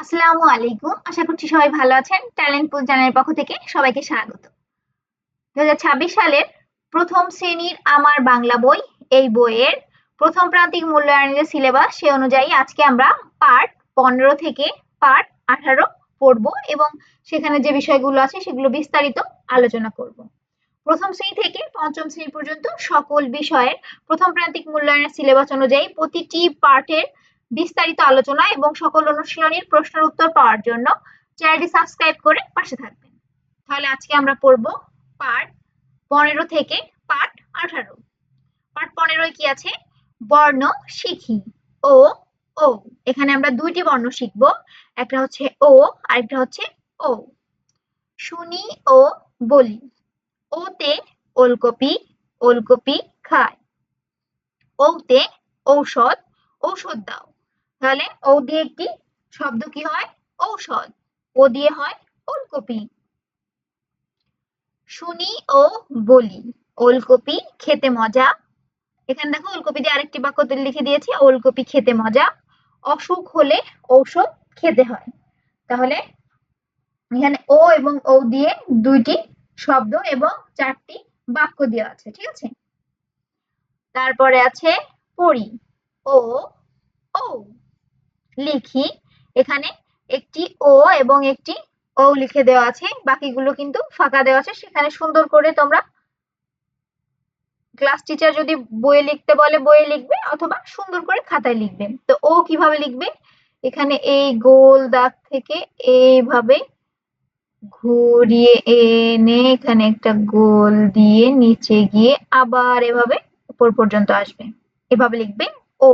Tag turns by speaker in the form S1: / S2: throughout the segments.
S1: আসসালামু আলাইকুম। আশা করছি সবাই ভালো আছেন। ট্যালেন্ট পুল চ্যানেলের পক্ষ থেকে সবাইকে স্বাগত। 2026 সালের প্রথম শ্রেণীর আমার বাংলা বই, এই বইয়ের প্রথম প্রান্তিক মূল্যায়নের যে সিলেবাস সে অনুযায়ী আজকে আমরা পার্ট 15 থেকে পার্ট 18 পড়ব এবং সেখানে যে বিষয়গুলো আছে সেগুলো বিস্তারিত আলোচনা করব। প্রথম শ্রেণী থেকে পঞ্চম শ্রেণী পর্যন্ত সকল বিষয়ের প্রথম প্রান্তিক মূল্যায়নের সিলেবাস অনুযায়ী প্রতিটি পার্টের বিস্তারিত আলোচনা এবং সকল অনুশীলনীর প্রশ্নের উত্তর পাওয়ার জন্য চ্যানেলটি সাবস্ক্রাইব করে পাশে থাকবেন। তাহলে আজকে আমরা পড়ব পার্ট 15 থেকে পার্ট 18। পার্ট 15 কি আছে? বর্ণ শিখি। ও ও এখানে আমরা দুইটি বর্ণ শিখব, একটা হচ্ছে ও আর একটা হচ্ছে ও। শুনি ও বলি। ওতে ওলকপি, ওলকপি খায়। ওতে ঔষধ, ঔষধ দাও। তাহলে ও দিয়ে একটি শব্দ কি হয়? ঔষধ। ও দিয়ে হয় ওলকপি। শুনি ও বলি, ওলকপি খেতে মজা। এখানে দেখো ওলকপি দিয়ে আরেকটি বাক্য লিখে দিয়েছি, ওলকপি খেতে মজা। অসুখ হলে ঔষধ খেতে হয়। তাহলে এখানে ও এবং ও দিয়ে দুইটি শব্দ এবং চারটি বাক্য দেওয়া আছে, ঠিক আছে? তারপরে আছে পড়ি। ও ও লিখি। এখানে একটি ও এবং একটি ও লিখে দেওয়া আছে, বাকিগুলো কিন্তু ফাঁকা দেওয়া আছে। সেখানে সুন্দর করে তোমরা ক্লাস টিচার যদি বইয়ে লিখতে বলে বইয়ে লিখবে অথবা সুন্দর করে খাতায় লিখবে। তো ও কিভাবে লিখবে? এখানে এই গোল দাগ থেকে এইভাবে ঘুরিয়ে এনে এখানে একটা গোল দিয়ে নিচে গিয়ে আবার এভাবে উপর পর্যন্ত আসবে, এভাবে লিখবে ও।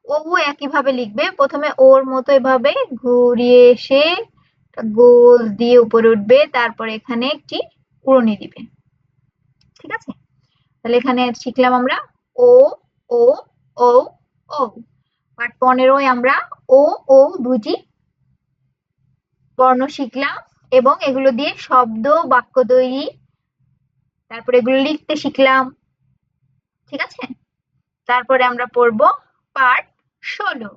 S1: ও একইভাবে লিখবে, প্রথমে ওর মতো এভাবে ঘুরিয়ে এসে গোল দিয়ে উপরে উঠবে, তারপর এখানে একটি উড়নি দিবে, ঠিক আছে? তাহলে এখানে শিখলাম আমরা ও ও ও ও। পার্ট 15 আমরা ও ও দুইটি বর্ণ শিখলাম এবং এগুলো দিয়ে শব্দ বাক্য তৈরি, তারপরে এগুলো লিখতে শিখলাম, ঠিক আছে? তারপরে আমরা পড়ব পার্ট 16।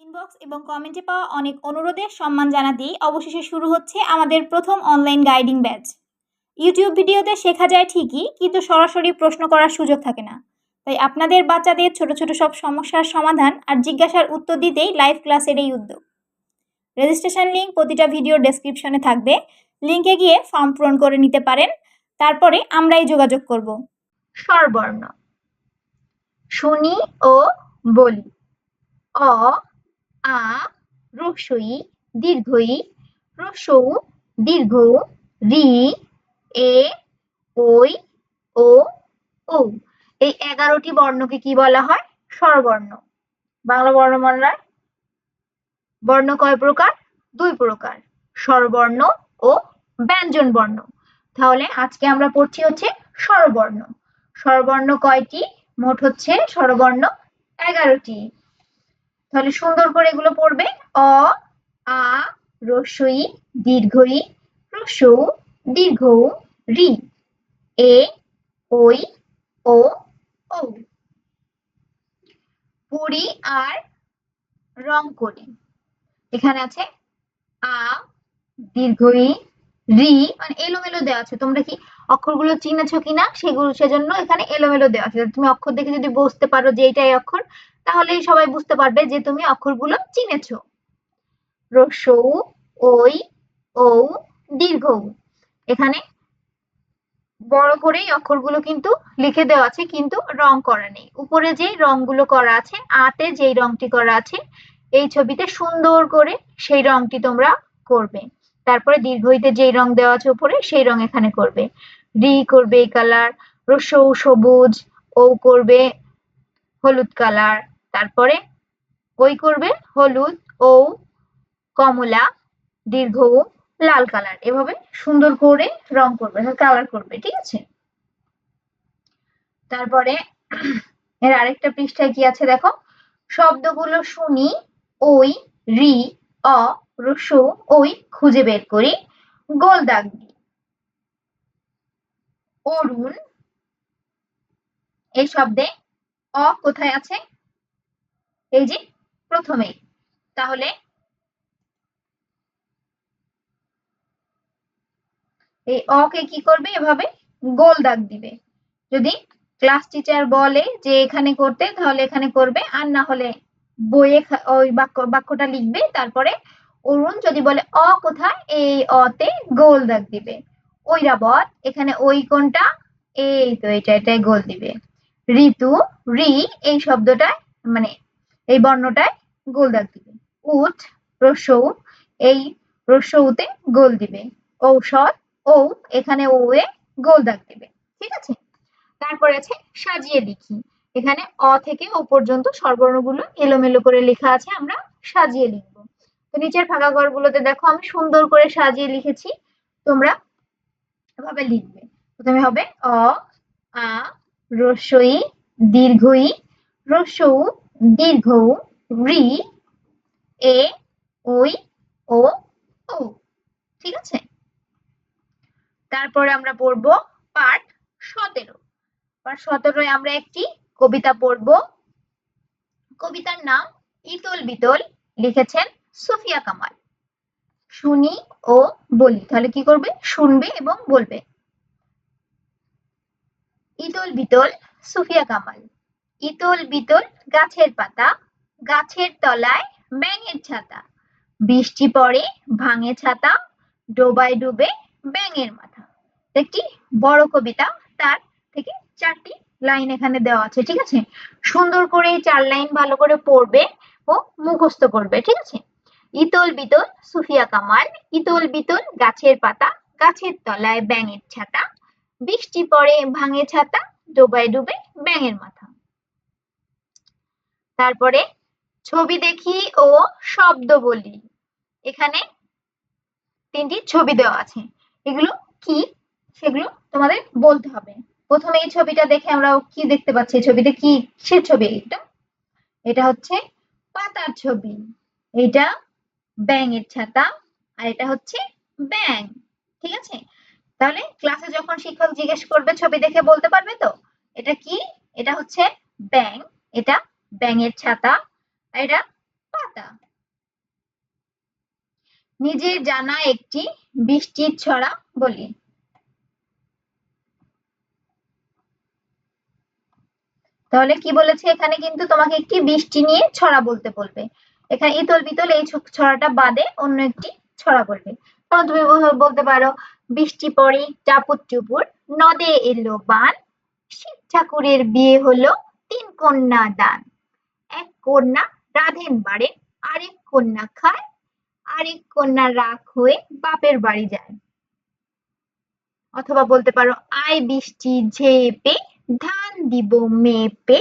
S1: ইনবক্স এবং কমেন্টে পাওয়া অনেক অনুরোধের সম্মান জানাতেই অবশেষে শুরু হচ্ছে আমাদের প্রথম অনলাইন গাইডিং ব্যাচ। ইউটিউব ভিডিওতে শেখা যায় ঠিকই, কিন্তু সরাসরি প্রশ্ন করার সুযোগ থাকে না। তাই আপনাদের বাচ্চাদের ছোট ছোট সব সমস্যার সমাধান আর জিজ্ঞাসার উত্তর দিতেই লাইভ ক্লাসের এই উদ্যোগ। রেজিস্ট্রেশন লিঙ্ক প্রতিটা ভিডিওর ডেসক্রিপশনে থাকবে, লিঙ্কে গিয়ে ফর্ম পূরণ করে নিতে পারেন। তারপরে আমরাই যোগাযোগ করব। স্বরবর্ণ। শুনি ও বলি। অ আ রস্বই দীর্ঘই রস্বউ দীর্ঘ রি এ ওই ও ও। এই 11টি বর্ণকে কি বলা হয়? স্বরবর্ণ। বাংলা বর্ণমালার বর্ণ কয় প্রকার? 2 প্রকার, স্বরবর্ণ ও ব্যঞ্জন বর্ণ। তাহলে আজকে আমরা পড়ছি হচ্ছে স্বরবর্ণ। স্বরবর্ণ কয়টি? মোট হচ্ছে স্বরবর্ণ 11টি। তাহলে সুন্দর করে এগুলো পড়বে। অ আ রস্বই দীর্ঘই রস্বউ দীর্ঘউ রি এ ওই ও ও। পড়ি আর রং করি। এখানে আছে আ দীর্ঘই রি, মানে এলোমেলো দেওয়া আছে। তোমরা কি অক্ষরগুলো চিনেছো কিনা সেজন্য এখানে এলোমেলো দেওয়া আছে। তুমি অক্ষর দেখে যদি বুঝতে পারো যে এটাই অক্ষর, তাহলেই সবাই বুঝতে পারবে যে তুমি অক্ষরগুলো চিনেছো। রস্বউ ওই ও দীর্ঘউ। এখানে বড় করেই অক্ষরগুলো কিন্তু লিখে দেওয়া আছে, কিন্তু রং করা নেই। উপরে যেই রংগুলো করা আছে, আতে যেই রংটি করা আছে এই ছবিতে সুন্দর করে সেই রংটি তোমরা করবে। তারপরে দীর্ঘইতে যেই রং দেওয়া আছে উপরে সেই রং এখানে করবে। রি করবে এই কালার, রস্বউ সবুজ, ও করবে হলুদ কালার, তারপরে ওই করবে হলুদ, ও কমলা, দীর্ঘ লাল কালার। এভাবে সুন্দর করে রং করবে, কালার করবে, ঠিক আছে? তারপরে এর আরেকটা পৃষ্ঠায় কি আছে দেখো, শব্দগুলো শুনি, ওই রি অ রস্বউ ওই খুঁজে বের করি, গোল দাগ দিই। অরুণ, এই শব্দে অ কোথায় আছে? এই যে প্রথমেই। তাহলে এই অ কে কি করবে, এভাবে গোল দাগ দিবে। যদি ক্লাস টিচার বলে যে এখানে করতে, তাহলে এখানে করবে, আর না হলে বইয়ে ওই বাক্যটা লিখবে। তারপরে অরুণ যদি বলে অ কোথায়, এই অতে গোল দাগ দিবে। ঐরাবত, এখানে ওই কোনটা, এই তো এটাই গোল দিবে। ঋতু, রি, এই শব্দটায় মানে এই বর্ণটায় গোল দাগ দিবে। উঠ, রস্যউ, এই রস্যউতে গোল দিবে। ঔষধ, ও, এখানে ও এ গোল দাগ দিবে। ঠিক আছে, তারপরে আছে সাজিয়ে লিখি। এখানে অ থেকে ও পর্যন্ত স্বরবর্ণগুলো এলোমেলো করে লেখা আছে, আমরা সাজিয়ে লিখব। তো নিচের ফাঁকা ঘরগুলোতে দেখো আমি সুন্দর করে সাজিয়ে লিখেছি, তোমরা এভাবে লিখবে। প্রথমে হবে অ, আ, রস্যই, দীর্ঘই, রস্যউ, দীর্ঘউ, রি, এ, ওই, ও, ও। ঠিক আছে, তারপরে আমরা পড়বো পাঠ 17। পাঠ 17 আমরা একটি কবিতা পড়বো। কবিতার নাম ইতল বিতল, লিখেছেন সুফিয়া কামাল। শুনি ও বলি, তাহলে কি করবে, শুনবে এবং বলবে। ইতল বিতল, সুফিয়া কামাল। ইতল বিতল গাছের পাতা, গাছের তলায় ব্যাঙের ছাতা, বৃষ্টি পড়ে ভাঙে ছাতা, ডোবায় ডুবে ব্যাঙের মাথা। একটি বড় কবিতা, তার থেকে 4টি লাইন এখানে দেওয়া আছে। ঠিক আছে, সুন্দর করে 4 লাইন ভালো করে পড়বে ও মুখস্থ করবে। ঠিক আছে, ইতল বিতল সুফিয়া কামাল। ইতল বিতল গাছের পাতা, গাছের তলায় ব্যাঙের ছাতা, বৃষ্টি পড়ে ভাঙে ছাতা, ডোবায় ডুবে ব্যাঙের মাথা। তারপরে ছবি দেখি ও শব্দ বলি। এখানে 3টি ছবি দেওয়া আছে, এগুলো কি সেগুলো তোমাদের বলতে হবে। প্রথমে এই ছবিটা দেখে আমরা কি দেখতে পাচ্ছি, ছবিতে কি, কিসের ছবি এটা? এটা হচ্ছে পাতার ছবি, এটা ব্যাঙের ছাতা, আর এটা হচ্ছে ব্যাঙ। ঠিক আছে, তাহলে ক্লাসে যখন শিক্ষক জিজ্ঞেস করবে ছবি দেখে বলতে পারবে তো এটা কি, এটা হচ্ছে ব্যাঙ, এটা ব্যাঙের ছাতা, আর এটা পাতা। নিজের জানা একটি বৃষ্টির ছড়া বলি। তাহলে কি বলেছে, এখানে কিন্তু তোমাকে একটি বৃষ্টি নিয়ে ছড়া বলতে বলবে। এখানে ইতল বিতল এই ছড়াটা বাদে অন্য একটি ছড়া বলবে। তখন তুমি বলতে পারো, বৃষ্টি পড়ে টাপুর টুপুর, নদে এলো বান, শিব ঠাকুরের বিয়ে হলো 3 কন্যা দান, এক কন্যা রাঁধেন বাড়ে, আরেক কন্যা খায়, আরেক কন্যা রাগ হয়ে বাপের বাড়ি যায়। অথবা বলতে পারো, আয় বৃষ্টি ঝেপে, ধান দিব মেপে,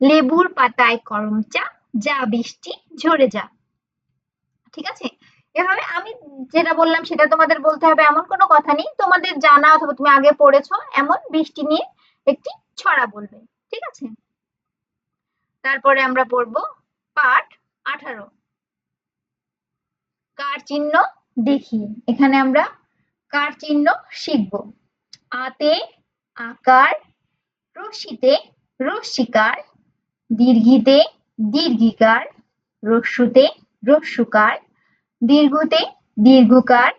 S1: লেবুর পাতায় করম চা, যা বৃষ্টি ঝরে যা। ঠিক আছে, এভাবে আমি যেটা বললাম সেটা তোমাদের বলতে হবে এমন কোনো কথা নেই, তোমাদের জানা অথবা তুমি আগে পড়েছো এমন বৃষ্টি নিয়ে একটি ছড়া বলবে। ঠিক আছে, তারপরে আমরা পড়বো পাঠ 18। কার চিহ্ন দেখি। এখানে আমরা কার চিহ্ন শিখব। আতে আকার, রস্যিতে রস্যিকার, দীর্ঘিতে দীর্ঘিকার, রস্যুতে রস্যুকার, দীর্ঘতে দীর্ঘকার,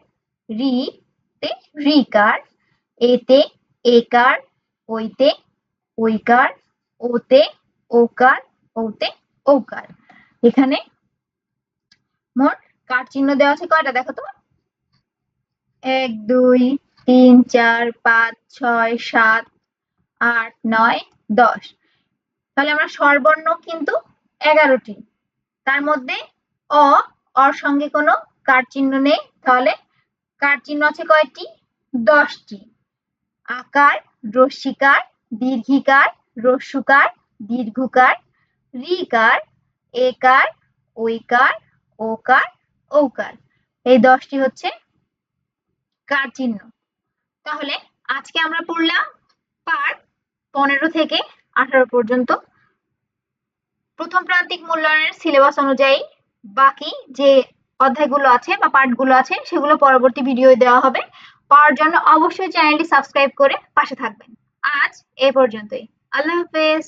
S1: রিতে রিকার, এতে একার, ওইতে ওইকার, ওতে ওকার, ওতে ওকার। এখানে মোট কার চিহ্ন দেওয়া আছে কয়টা দেখো তো, 1 2 3 4 5 6 7 8 9 10। তাহলে আমরা স্বরবর্ণ কিন্তু 11টি, তার মধ্যে অ, অর সঙ্গে কোনো কার চিহ্ন নেই, তাহলে কার চিহ্ন আছে কয়টি, 10টি। আকার, রস্যিকার, দীর্ঘিকার, রস্যুকার, দীর্ঘকার, রিকার, একার, ওইকার, ওকার, ঔকার, এই 10টি হচ্ছে কার চিহ্ন। তাহলে আজকে আমরা পড়লাম পাঠ 15 থেকে 18 পর্যন্ত। প্রথম প্রান্তিক মূল্যায়নের সিলেবাস অনুযায়ী বাকি যে অধ্যায়গুলো আছে বা পাঠগুলো আছে সেগুলো পরবর্তী ভিডিও দেওয়া হবে। পাওয়ার জন্য অবশ্যই চ্যানেলটি সাবস্ক্রাইব করে পাশে থাকবেন। আজ এ পর্যন্তই। আল্লাহ হাফেজ।